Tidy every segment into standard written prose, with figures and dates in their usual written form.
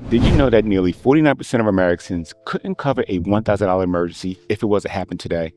Did you know that nearly 49% of Americans couldn't cover a $1,000 emergency if it was to happen today?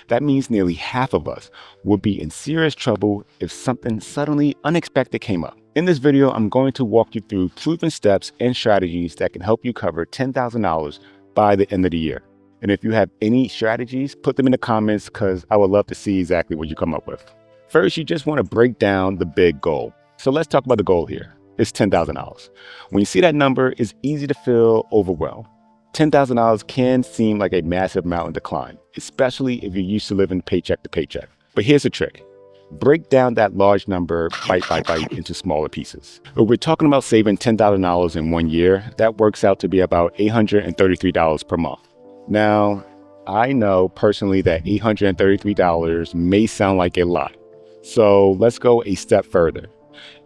That means nearly half of us would be in serious trouble if something suddenly unexpected came up. In this video, I'm going to walk you through proven steps and strategies that can help you cover $10,000 by the end of the year. And if you have any strategies, put them in the comments because I would love to see exactly what you come up with. First, you just want to break down the big goal. So let's talk about the goal here. It's $10,000. When you see that number, it's easy to feel overwhelmed. $10,000 can seem like a massive mountain to climb, especially if you're used to living paycheck to paycheck. But here's the trick. Break down that large number bite by bite into smaller pieces. If we're talking about saving $10,000 in 1 year, that works out to be about $833 per month. Now, I know personally that $833 may sound like a lot. So let's go a step further.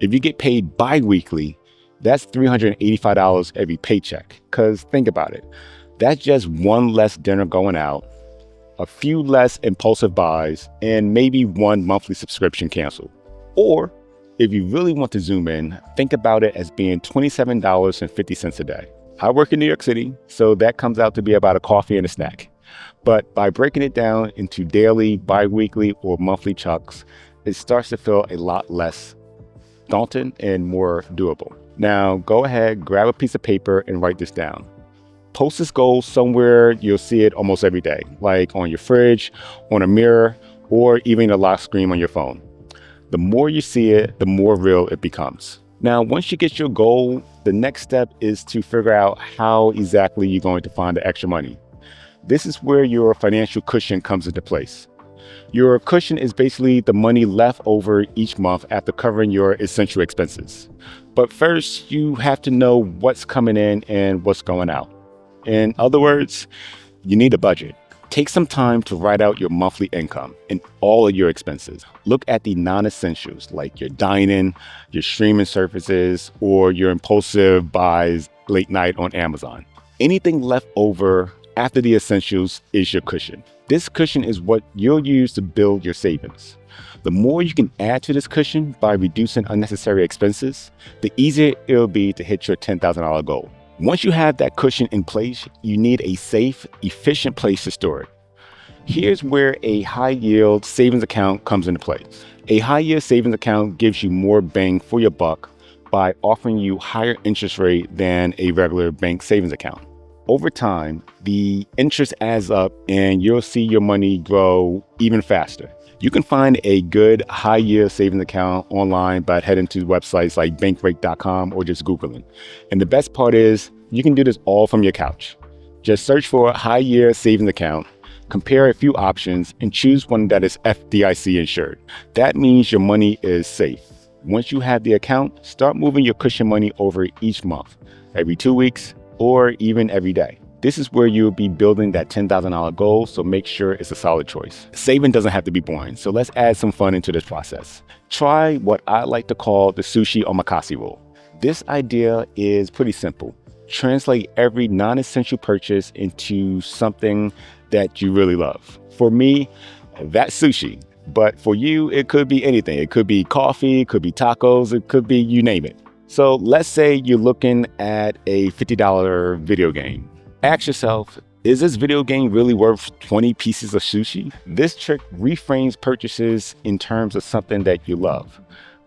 If you get paid bi-weekly, that's $385 every paycheck. Because think about it. That's just one less dinner going out, a few less impulsive buys, and maybe one monthly subscription canceled. Or if you really want to zoom in, think about it as being $27.50 a day. I work in New York City, so that comes out to be about a coffee and a snack. But by breaking it down into daily, bi-weekly, or monthly chunks, it starts to feel a lot less daunting and more doable. Now, go ahead, grab a piece of paper and write this down. Post this goal somewhere you'll see it almost every day, like on your fridge, on a mirror, or even a lock screen on your phone. The more you see it, the more real it becomes. Now, once you get your goal, the next step is to figure out how exactly you're going to find the extra money. This is where your financial cushion comes into place. Your cushion is basically the money left over each month after covering your essential expenses. But first, you have to know what's coming in and what's going out. In other words, you need a budget. Take some time to write out your monthly income and all of your expenses. Look at the non-essentials like your dining, your streaming services, or your impulsive buys late night on Amazon. Anything left over after the essentials is your cushion. This cushion is what you'll use to build your savings. The more you can add to this cushion by reducing unnecessary expenses, the easier it'll be to hit your $10,000 goal. Once you have that cushion in place, you need a safe, efficient place to store it. Here's where a high-yield savings account comes into place. A high-yield savings account gives you more bang for your buck by offering you higher interest rate than a regular bank savings account. Over time, the interest adds up and you'll see your money grow even faster. You can find a good high-yield savings account online by heading to websites like bankrate.com or just Googling. And the best part is you can do this all from your couch. Just search for a high-yield savings account, compare a few options, and choose one that is FDIC insured. That means your money is safe. Once you have the account, start moving your cushion money over each month, every 2 weeks, or even every day. This is where you'll be building that $10,000 goal, so make sure it's a solid choice. Saving doesn't have to be boring, so let's add some fun into this process. Try what I like to call the Sushi Omakase Rule. This idea is pretty simple. Translate every non-essential purchase into something that you really love. For me, that's sushi. But for you, it could be anything. It could be coffee, it could be tacos, it could be you name it. So let's say you're looking at a $50 video game. Ask yourself, is this video game really worth 20 pieces of sushi? This trick reframes purchases in terms of something that you love,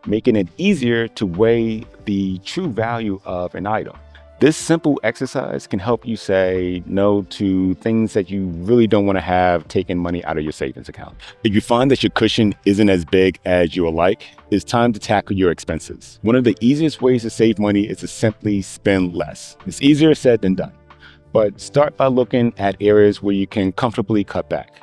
making it easier to weigh the true value of an item. This simple exercise can help you say no to things that you really don't want to have taking money out of your savings account. If you find that your cushion isn't as big as you would like, it's time to tackle your expenses. One of the easiest ways to save money is to simply spend less. It's easier said than done. But start by looking at areas where you can comfortably cut back.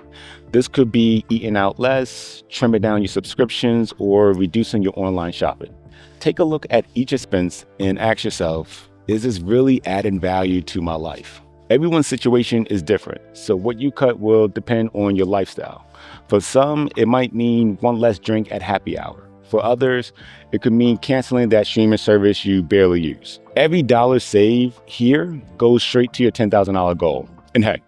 This could be eating out less, trimming down your subscriptions, or reducing your online shopping. Take a look at each expense and ask yourself, is this really adding value to my life? Everyone's situation is different, so what you cut will depend on your lifestyle. For some, it might mean one less drink at happy hour. For others, it could mean canceling that streaming service you barely use. Every dollar saved here goes straight to your $10,000 goal. And hey,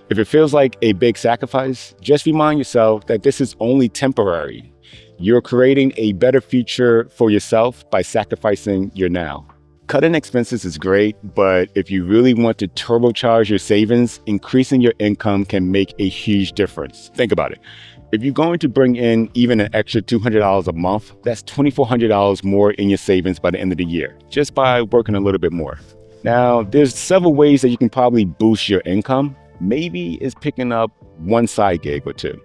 if it feels like a big sacrifice, just remind yourself that this is only temporary. You're creating a better future for yourself by sacrificing your now. Cutting expenses is great, but if you really want to turbocharge your savings, increasing your income can make a huge difference. Think about it. If you're going to bring in even an extra $200 a month, that's $2,400 more in your savings by the end of the year, just by working a little bit more. Now, there's several ways that you can probably boost your income. Maybe it's picking up one side gig or two.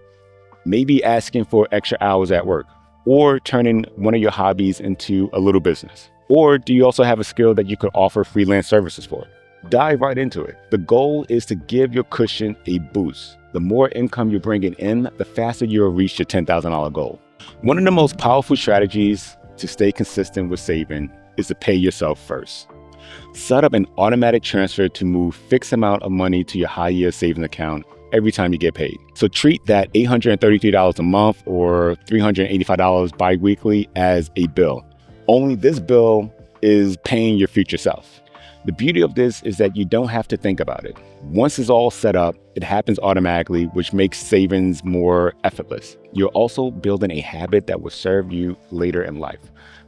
Maybe asking for extra hours at work, or turning one of your hobbies into a little business. Or do you also have a skill that you could offer freelance services for? Dive right into it. The goal is to give your cushion a boost. The more income you're bringing in, the faster you'll reach your $10,000 goal. One of the most powerful strategies to stay consistent with saving is to pay yourself first. Set up an automatic transfer to move fixed amount of money to your high yield savings account every time you get paid. So treat that $833 a month or $385 bi-weekly as a bill. Only this bill is paying your future self. The beauty of this is that you don't have to think about it. Once it's all set up, it happens automatically, which makes savings more effortless. You're also building a habit that will serve you later in life,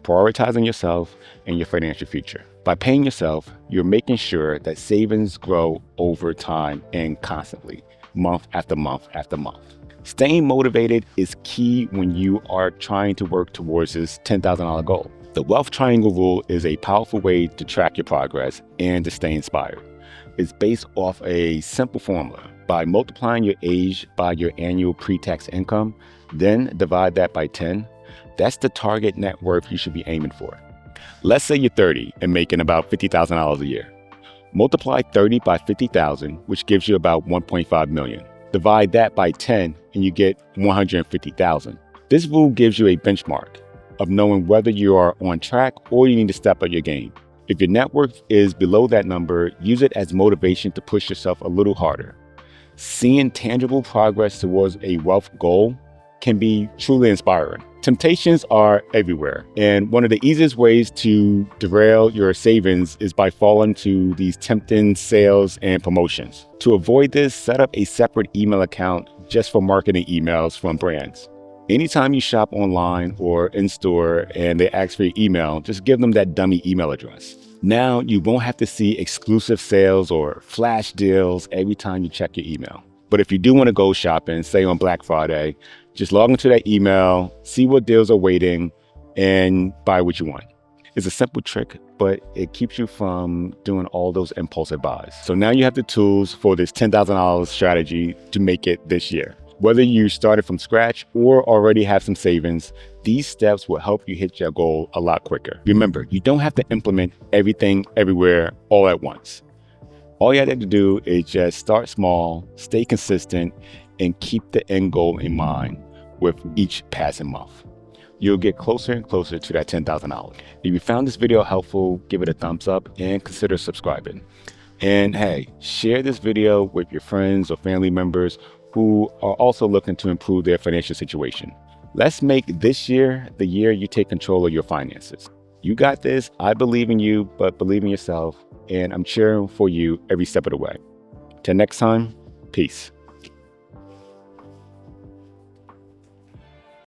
prioritizing yourself and your financial future. By paying yourself, you're making sure that savings grow over time and constantly, month after month after month. Staying motivated is key when you are trying to work towards this $10,000 goal. The Wealth Triangle Rule is a powerful way to track your progress and to stay inspired. It's based off a simple formula. By multiplying your age by your annual pre-tax income, then divide that by 10, that's the target net worth you should be aiming for. Let's say you're 30 and making about $50,000 a year. Multiply 30 by 50,000, which gives you about 1.5 million. Divide that by 10 and you get 150,000. This rule gives you a benchmark of knowing whether you are on track or you need to step up your game. If your net worth is below that number, use it as motivation to push yourself a little harder. Seeing tangible progress towards a wealth goal can be truly inspiring. Temptations are everywhere, and one of the easiest ways to derail your savings is by falling to these tempting sales and promotions. To avoid this, set up a separate email account just for marketing emails from brands. Anytime you shop online or in-store and they ask for your email, just give them that dummy email address. Now you won't have to see exclusive sales or flash deals every time you check your email. But if you do want to go shopping, say on Black Friday, just log into that email, see what deals are waiting, and buy what you want. It's a simple trick, but it keeps you from doing all those impulsive buys. So now you have the tools for this $10,000 strategy to make it this year. Whether you started from scratch or already have some savings, these steps will help you hit your goal a lot quicker. Remember, you don't have to implement everything everywhere all at once. All you have to do is just start small, stay consistent, and keep the end goal in mind with each passing month. You'll get closer and closer to that $10,000. If you found this video helpful, give it a thumbs up and consider subscribing. And hey, share this video with your friends or family members who are also looking to improve their financial situation. Let's make this year the year you take control of your finances. You got this. I believe in you, but believe in yourself. And I'm cheering for you every step of the way. Till next time, peace.